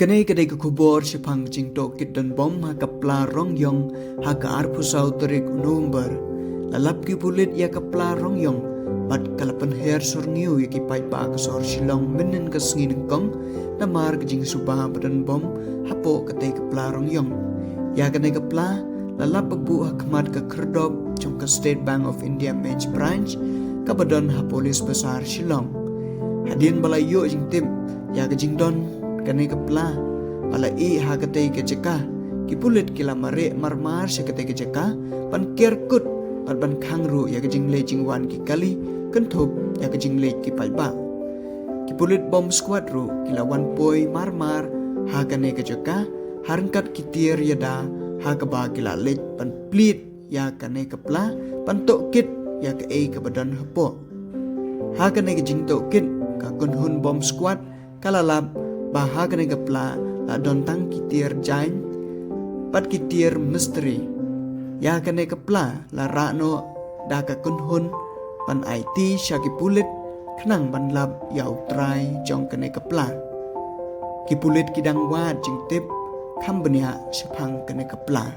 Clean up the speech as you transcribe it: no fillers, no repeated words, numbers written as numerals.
Kanay kadai ka kubor si pang jing to kit dan bom ha kapla rong yong ha ka arpusau terik November lalap ki pulit ya kapla rong yong bat kalapan her sorngiu ya ki pai pa ka sor silong menen ka sngin kong na mar ka jing subah badan bom hapo kadai kapla rong yong ya kanay kapla lalap pagbu ha kamat ka kerdop jong ka State Bank of India Mage Branch ka badan ha polis besar Shillong hadin balayo jing tim ya ka jing don kanay kapla pala i ha katay kajaka kipulit kila mare marmar siya katay kajaka pan kerkut pan khangru ya kajing le jingwan ki kali kenthop ya kajing le ki palba kipulit bom squad ru kila wan poi marmar ha kanay kajaka harangkat kitir yada ha kaba kila le pan plit ya kanay kapla pan tokit ya ka ay kabadan hapo ha kanay kajing tokit ka kunhun bom squad kalalap bahaga na gapla la dontang kitir jain pat kitir misteri ya kane kapla la rano daka kunhun pan IT syaki pulit kenang ban lab ya utrai jong kane kapla kipulit kidang wat jing tip kambenya sipang kane kapla